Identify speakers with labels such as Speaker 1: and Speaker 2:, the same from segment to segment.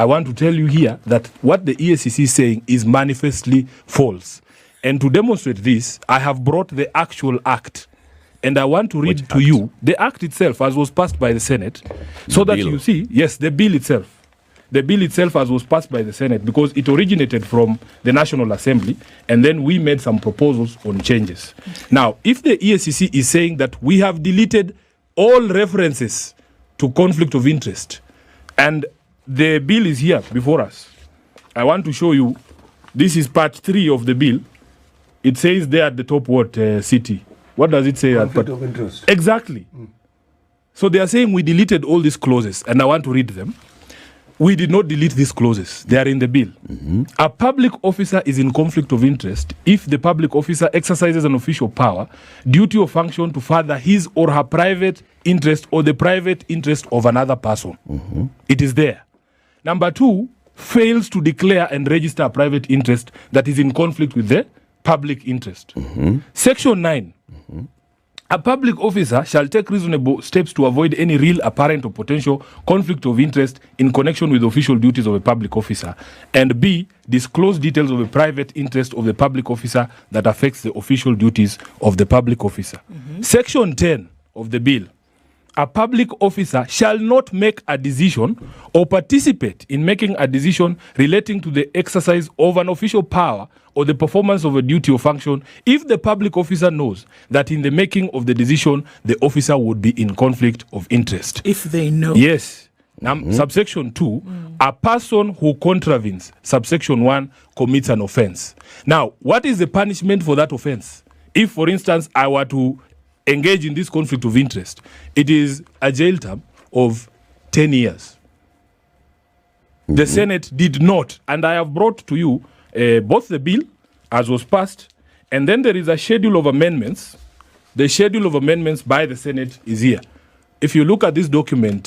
Speaker 1: I want to tell you here that what the EACC is saying is manifestly false. And to demonstrate this, I have brought the actual act. And I want to read to you the act itself as was passed by the Senate, so that you see, yes, the bill itself. The bill itself as was passed by the Senate, because it originated from the National Assembly, and then we made some proposals on changes. Now, if the EACC is saying that we have deleted all references to conflict of interest, and the bill is here before us, I want to show you, this is part 3 of the bill. It says there at the top what city. What does it say?
Speaker 2: Conflict of interest.
Speaker 1: Exactly. So they are saying we deleted all these clauses, and I want to read them. We did not delete these clauses. They are in the bill. A public officer is in conflict of interest if the public officer exercises an official power, duty or function to further his or her private interest or the private interest of another person. It is there. Number 2, fails to declare and register a private interest that is in conflict with the public interest. Section 9. A public officer shall take reasonable steps to avoid any real, apparent, or potential conflict of interest in connection with official duties of a public officer. And B, disclose details of a private interest of the public officer that affects the official duties of the public officer. Section 10 of the bill. A public officer shall not make a decision or participate in making a decision relating to the exercise of an official power or the performance of a duty or function if the public officer knows that in the making of the decision, the officer would be in conflict of interest.
Speaker 3: If they know.
Speaker 1: Yes. Subsection 2, a person who contravenes subsection 1 commits an offense. Now, what is the punishment for that offense? If, for instance, I were to engage in this conflict of interest, it is a jail term of 10 years. The Senate did not, and I have brought to you both the bill as was passed, and then there is a schedule of amendments. The schedule of amendments by the Senate is here. If you look at this document,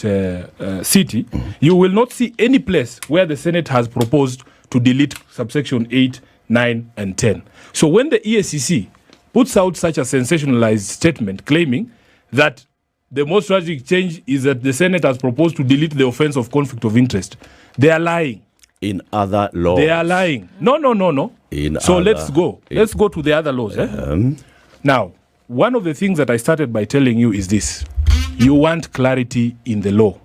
Speaker 1: City, you will not see any place where the Senate has proposed to delete subsection 8, 9, and 10. So when the EACC puts out such a sensationalized statement claiming that the most tragic change is that the Senate has proposed to delete the offense of conflict of interest, they are lying.
Speaker 4: In other laws.
Speaker 1: They are lying. No. So let's go. Let's go to the other laws. Now, one of the things that I started by telling you is this. You want clarity in the law.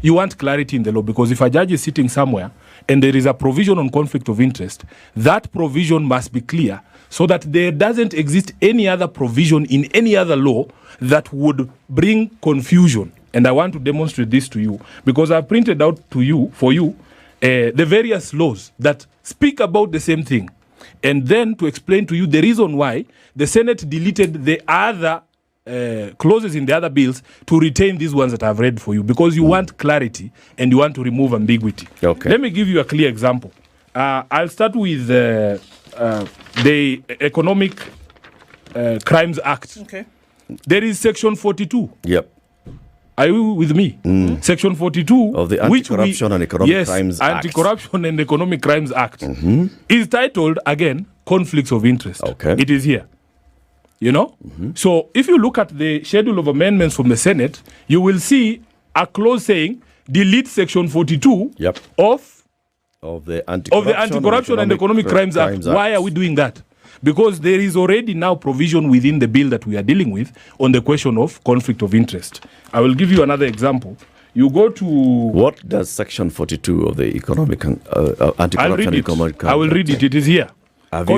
Speaker 1: You want clarity in the law because if a judge is sitting somewhere and there is a provision on conflict of interest, that provision must be clear so that there doesn't exist any other provision in any other law that would bring confusion. And I want to demonstrate this to you because I've printed out for you the various laws that speak about the same thing. And then to explain to you the reason why the Senate deleted the other clauses in the other bills to retain these ones that I've read for you because you want clarity and you want to remove ambiguity.
Speaker 4: Okay.
Speaker 1: Let me give you a clear example. I'll start with the Economic Crimes Act.
Speaker 3: Okay.
Speaker 1: There is Section 42.
Speaker 4: Yep.
Speaker 1: Are you with me? Section 42
Speaker 4: of the Anti-Corruption and Economic Crimes Act.
Speaker 1: Anti-Corruption and Economic Crimes Act is titled, again, Conflicts of Interest.
Speaker 4: Okay.
Speaker 1: It is here. You know? So if you look at the schedule of amendments from the Senate, you will see a clause saying, delete Section 42 of
Speaker 4: the Anti-Corruption
Speaker 1: and Economic Crimes Act. Why are we doing that? Because there is already now provision within the bill that we are dealing with on the question of conflict of interest. I will give you another example. You go to...
Speaker 4: What does Section 42 of the Anti-Corruption and Economic Crimes Act?
Speaker 1: I will read it. It is here.
Speaker 4: Have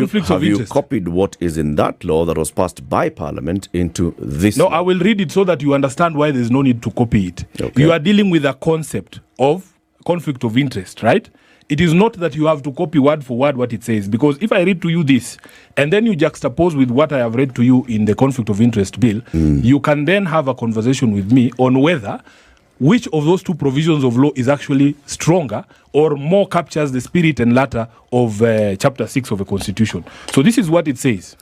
Speaker 4: you copied what is in that law that was passed by Parliament into this law?
Speaker 1: I will read it so that you understand why there's no need to copy it. Okay. You are dealing with a concept of conflict of interest, right? It is not that you have to copy word for word what it says, because if I read to you this, and then you juxtapose with what I have read to you in the conflict of interest bill, you can then have a conversation with me on whether which of those two provisions of law is actually stronger or more captures the spirit and letter of Chapter 6 of the Constitution. So this is what it says.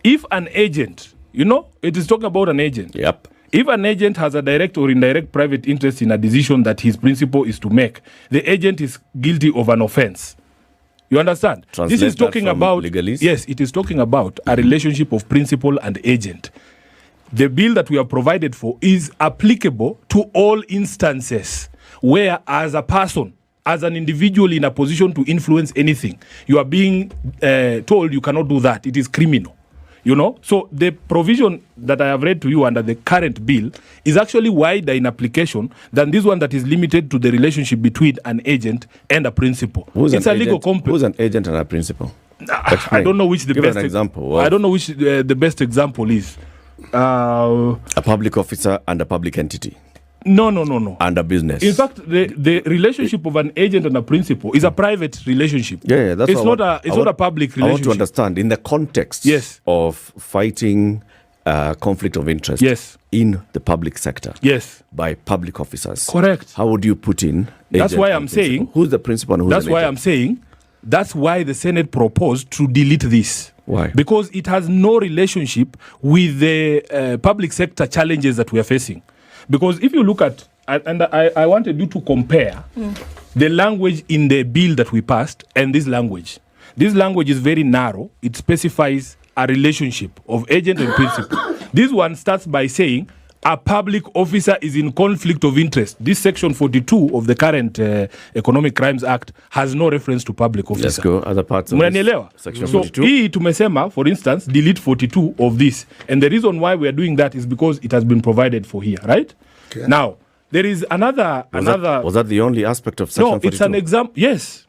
Speaker 1: If an agent, it is talking about an agent. If an agent has a direct or indirect private interest in a decision that his principal is to make, the agent is guilty of an offense. You understand?
Speaker 4: Translate
Speaker 1: this is talking about
Speaker 4: legalese?
Speaker 1: Yes, it is talking about a relationship of principal and agent. The bill that we have provided for is applicable to all instances where, as a person, as an individual in a position to influence anything, you are being told you cannot do that. It is criminal. So the provision that I have read to you under the current bill is actually wider in application than this one that is limited to the relationship between an agent and a principal. It's a legal complex.
Speaker 4: Who's an agent and a principal?
Speaker 1: I don't know which the best
Speaker 4: example.
Speaker 1: I don't know which the best example is.
Speaker 4: A public officer and a public entity.
Speaker 1: No.
Speaker 4: And a business.
Speaker 1: In fact, the relationship of an agent and a principal is a private relationship.
Speaker 4: Yeah, that's
Speaker 1: it's not a public relationship.
Speaker 4: I want to understand in the context of fighting conflict of interest in the public sector.
Speaker 1: Yes.
Speaker 4: By public officers.
Speaker 1: Correct.
Speaker 4: How would you put in?
Speaker 1: That's why I'm saying.
Speaker 4: Who's the principal and who's the agent?
Speaker 1: That's why I'm saying. That's why the Senate proposed to delete this.
Speaker 4: Why?
Speaker 1: Because it has no relationship with the public sector challenges that we are facing. Because if you look at, and I wanted you to compare the language in the bill that we passed and this language. This language is very narrow. It specifies a relationship of agent and principal. This one starts by saying a public officer is in conflict of interest. This section 42 of the current Economic Crimes Act has no reference to public officer.
Speaker 4: Let's go other parts of section 42.
Speaker 1: So hii tumesema, for instance, delete 42 of this. And the reason why we are doing that is because it has been provided for here, right? Okay. Now, there is another...
Speaker 4: Was that the only aspect of section 42?
Speaker 1: No, it's an example. Yes.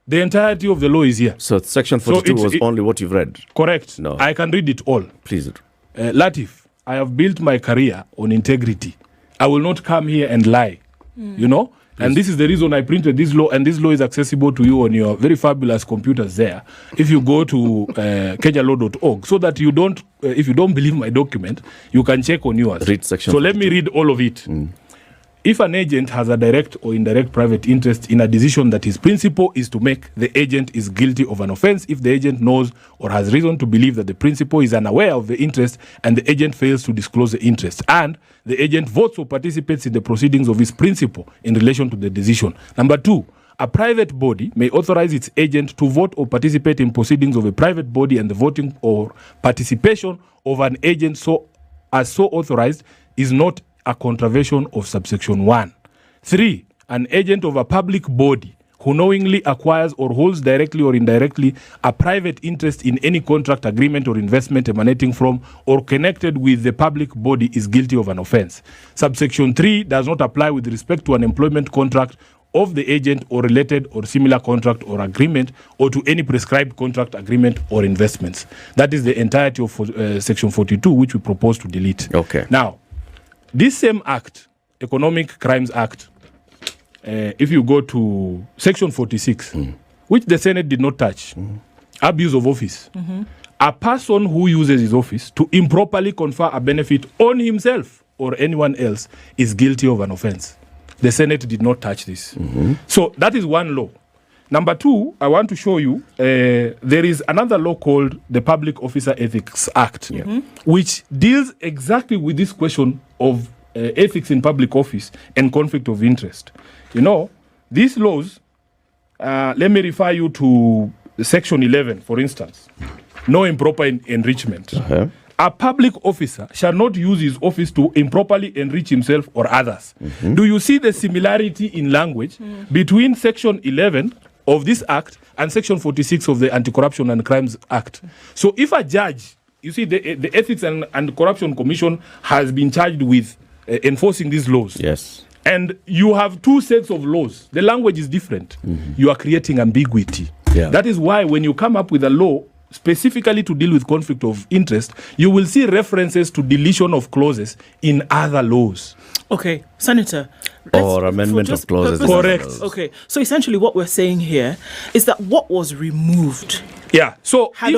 Speaker 1: The entirety of the law is here.
Speaker 4: So section 42 was only what you've read?
Speaker 1: Correct.
Speaker 4: No.
Speaker 1: I can read it all.
Speaker 4: Please.
Speaker 1: Latif, I have built my career on integrity. I will not come here and lie, Please. And this is the reason I printed this law, and this law is accessible to you on your very fabulous computers there. If you go to kenyalaw.org, so that you don't, if you don't believe my document, you can check on yours.
Speaker 4: Read section
Speaker 1: so
Speaker 4: 42.
Speaker 1: Let me read all of it. If an agent has a direct or indirect private interest in a decision that his principal is to make, the agent is guilty of an offense if the agent knows or has reason to believe that the principal is unaware of the interest and the agent fails to disclose the interest, and the agent votes or participates in the proceedings of his principal in relation to the decision. Number 2, a private body may authorize its agent to vote or participate in proceedings of a private body, and the voting or participation of an agent so authorized is not a contravention of subsection 1. 3, an agent of a public body who knowingly acquires or holds directly or indirectly a private interest in any contract, agreement, or investment emanating from or connected with the public body is guilty of an offense. Subsection 3 does not apply with respect to an employment contract of the agent or related or similar contract or agreement, or to any prescribed contract, agreement, or investments. That is the entirety of section 42, which we propose to delete.
Speaker 4: Okay.
Speaker 1: Now, this same act, Economic Crimes Act, if you go to section 46, which the Senate did not touch, abuse of office. A person who uses his office to improperly confer a benefit on himself or anyone else is guilty of an offense. The Senate did not touch this. So that is one law. Number 2, I want to show you, there is another law called the Public Officer Ethics Act, which deals exactly with this question of ethics in public office and conflict of interest. These laws, let me refer you to section 11, for instance. No improper enrichment. A public officer shall not use his office to improperly enrich himself or others. Do you see the similarity in language between section 11 of this act and section 46 of the Anti-Corruption and Crimes Act? So if a judge, you see the Ethics and Corruption Commission has been charged with enforcing these laws.
Speaker 4: Yes.
Speaker 1: And you have 2 sets of laws. The language is different. You are creating ambiguity.
Speaker 4: Yeah.
Speaker 1: That is why when you come up with a law specifically to deal with conflict of interest, you will see references to deletion of clauses in other laws.
Speaker 2: Okay, Senator.
Speaker 4: Or amendment of clauses.
Speaker 1: Correct.
Speaker 2: Okay, so essentially what we're saying here is that what was removed
Speaker 1: so
Speaker 2: had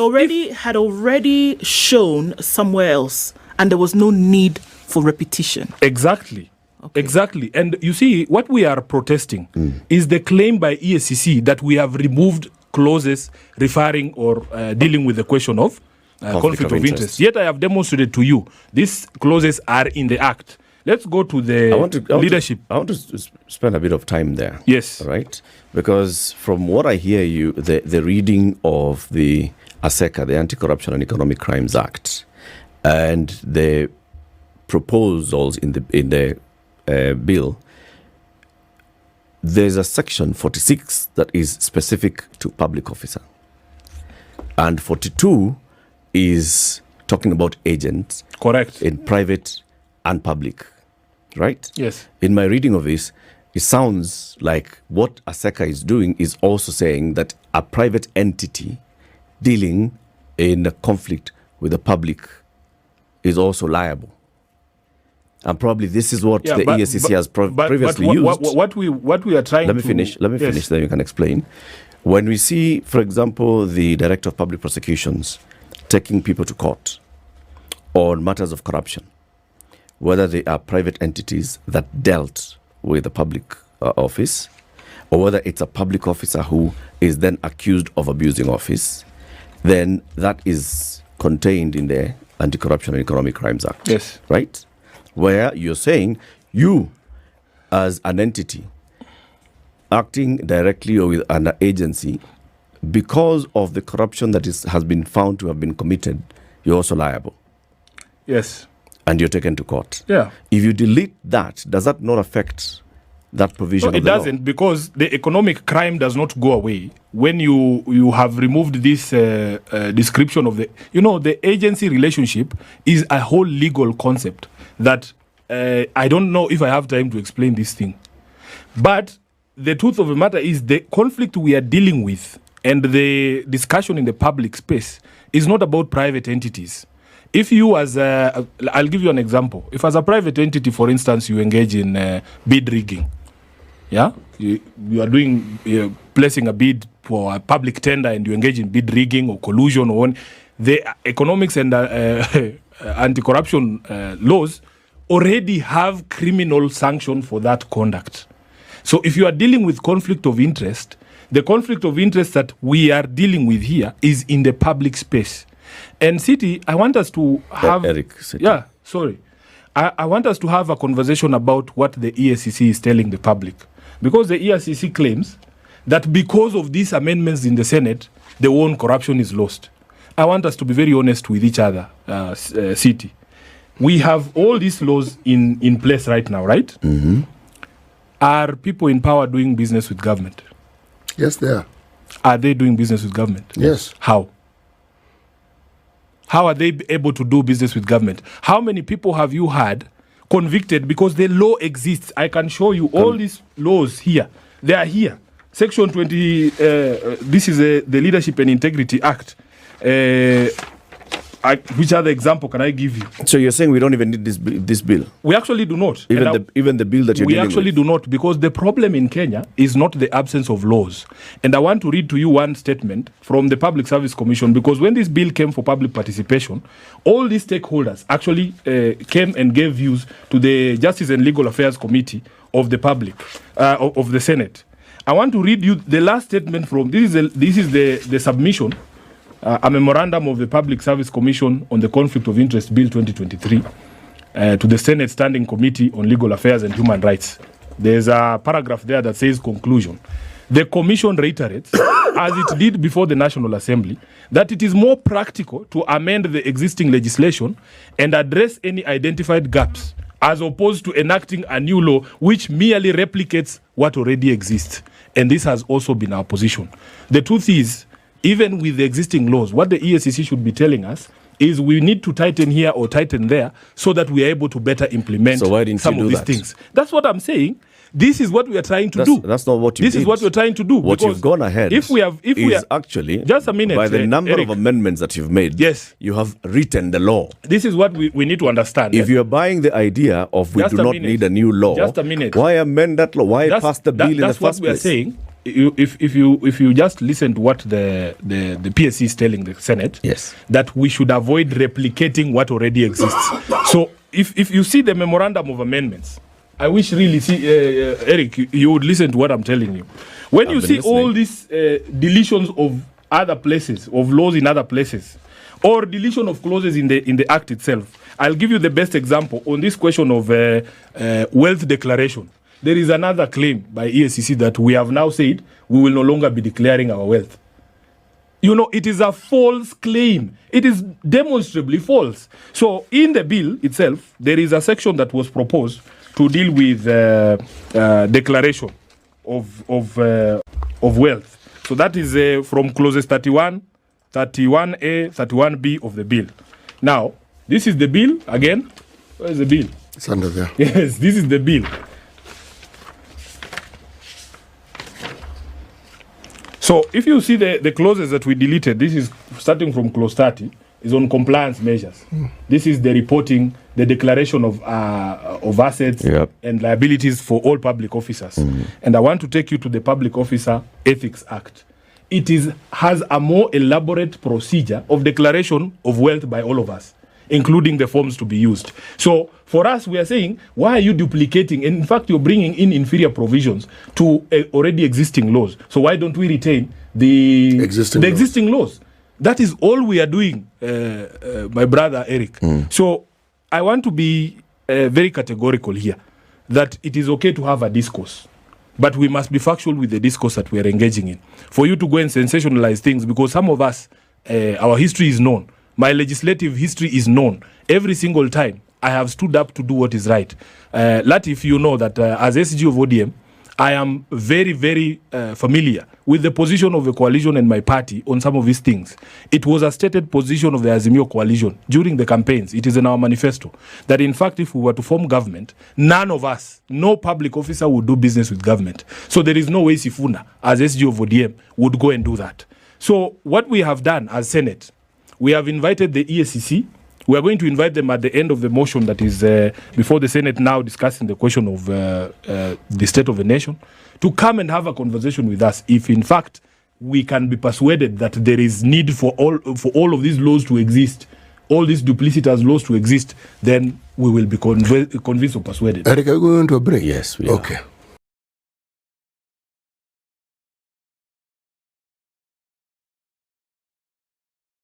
Speaker 2: already shown somewhere else, and there was no need for repetition.
Speaker 1: Exactly. Okay. Exactly. And you see, what we are protesting is the claim by EACC that we have removed clauses referring or dealing with the question of conflict of interest. Yet I have demonstrated to you these clauses are in the Act. Let's go to the leadership.
Speaker 4: I want to spend a bit of time there.
Speaker 1: Yes.
Speaker 4: Right? Because from what I hear you, the reading of the ASECA, the Anti-Corruption and Economic Crimes Act, and the proposals in the bill, there's a section 46 that is specific to public officer, and 42 is talking about agents.
Speaker 1: Correct.
Speaker 4: In private and public, right?
Speaker 1: Yes.
Speaker 4: In my reading of this, it sounds like what ASECA is doing is also saying that a private entity dealing in a conflict with the public is also liable. And probably this is what the EACC has previously used.
Speaker 1: What we are trying
Speaker 4: Let me finish, then you can explain. When we see, for example, the Director of Public Prosecutions taking people to court on matters of corruption, whether they are private entities that dealt with the public office, or whether it's a public officer who is then accused of abusing office, then that is contained in the Anti-Corruption and Economic Crimes Act.
Speaker 1: Yes.
Speaker 4: Right? Where you're saying you, as an entity, acting directly or with an agency, because of the corruption that has been found to have been committed, you're also liable.
Speaker 1: Yes.
Speaker 4: And you're taken to court.
Speaker 1: Yeah.
Speaker 4: If you delete that, does that not affect that provision?
Speaker 1: No, it doesn't, because the economic crime does not go away when you have removed this description of the agency relationship is a whole legal concept that I don't know if I have time to explain this thing. But the truth of the matter is the conflict we are dealing with and the discussion in the public space is not about private entities. If you I'll give you an example. If as a private entity, for instance, you engage in bid rigging, yeah, you are doing placing a bid for a public tender and you engage in bid rigging or collusion or the economics and anti-corruption laws already have criminal sanction for that conduct. So if you are dealing with conflict of interest, the conflict of interest that we are dealing with here is in the public space. And City, I want us to have...
Speaker 4: Eric, City.
Speaker 1: Yeah, sorry. I want us to have a conversation about what the EACC is telling the public. Because the EACC claims that because of these amendments in the Senate, the war on corruption is lost. I want us to be very honest with each other, City. We have all these laws in place right now, right?
Speaker 4: Mm-hmm.
Speaker 1: Are people in power doing business with government?
Speaker 3: Yes, they are.
Speaker 1: Are they doing business with government?
Speaker 3: Yes.
Speaker 1: How? How are they able to do business with government? How many people have you had convicted because the law exists? I can show you all these laws here. They are here. Section 20, this is the Leadership and Integrity Act. Which other example can I give you?
Speaker 4: So you're saying we don't even need this bill?
Speaker 1: We actually do not.
Speaker 4: Even the bill that you're dealing with?
Speaker 1: We actually do not, because the problem in Kenya is not the absence of laws. And I want to read to you one statement from the Public Service Commission, because when this bill came for public participation, all these stakeholders actually came and gave views to the Justice and Legal Affairs Committee of the public, of the Senate. I want to read you the last statement from, this is the submission, a memorandum of the Public Service Commission on the Conflict of Interest Bill 2023 to the Senate Standing Committee on Legal Affairs and Human Rights. There's a paragraph there that says conclusion. The Commission reiterates, as it did before the National Assembly, that it is more practical to amend the existing legislation and address any identified gaps, as opposed to enacting a new law which merely replicates what already exists. And this has also been our position. The truth is, even with the existing laws, what the EACC should be telling us is we need to tighten here or tighten there so that we are able to better implement some of these things. That's what I'm saying. This is what we are trying to do.
Speaker 4: That's not what you
Speaker 1: This
Speaker 4: did.
Speaker 1: is what we're trying to do.
Speaker 4: What you've gone ahead
Speaker 1: if we are
Speaker 4: actually,
Speaker 1: just a minute,
Speaker 4: by the number
Speaker 1: Eric,
Speaker 4: of amendments that you've made,
Speaker 1: yes,
Speaker 4: you have written the law.
Speaker 1: This is what we need to understand.
Speaker 4: If you're buying the idea of we do not need a new law,
Speaker 1: just a minute.
Speaker 4: Why amend that law? Why pass the bill in the first place?
Speaker 1: That's what we are saying. If you just listen to what the PSC is telling the Senate,
Speaker 4: yes,
Speaker 1: that we should avoid replicating what already exists. So if you see the memorandum of amendments, I wish really Eric, you would listen to what I'm telling you. When you see all these deletions of other places, of laws in other places, or deletion of clauses in the act itself, I'll give you the best example on this question of wealth declaration. There is another claim by EACC that we have now said we will no longer be declaring our wealth. You know, it is a false claim. It is demonstrably false. So in the bill itself, there is a section that was proposed to deal with declaration of wealth. So that is from clauses 31, 31A, 31B of the bill. Now, this is the bill again. Where is the bill?
Speaker 3: It's under there.
Speaker 1: Yes, this is the bill. So if you see the clauses that we deleted, this is starting from clause 30, is on compliance measures. This is the reporting, the declaration of assets and liabilities for all public officers. And I want to take you to the Public Officer Ethics Act. It has a more elaborate procedure of declaration of wealth by all of us, including the forms to be used. So for us, we are saying, why are you duplicating? And in fact, you're bringing in inferior provisions to already existing laws. So why don't we retain the existing laws? That is all we are doing, my brother Eric. So I want to be very categorical here that it is okay to have a discourse, but we must be factual with the discourse that we are engaging in. For you to go and sensationalize things, because some of us, our history is known. My legislative history is known. Every single time I have stood up to do what is right. Latif, you know that as SG of ODM, I am very, very familiar with the position of the coalition and my party on some of these things. It was a stated position of the Azimio coalition during the campaigns. It is in our manifesto that, in fact, if we were to form government, none of us, no public officer would do business with government. So there is no way Sifuna, as SG of ODM, would go and do that. So what we have done as Senate, we have invited the EACC. We are going to invite them at the end of the motion that is before the Senate now discussing the question of the state of the nation, to come and have a conversation with us if, in fact, we can be persuaded that there is need for all of these laws to exist, all these duplicitous laws to exist, then we will be convinced or persuaded.
Speaker 3: Eric, are we going to a break?
Speaker 4: Yes, we are.
Speaker 3: Okay.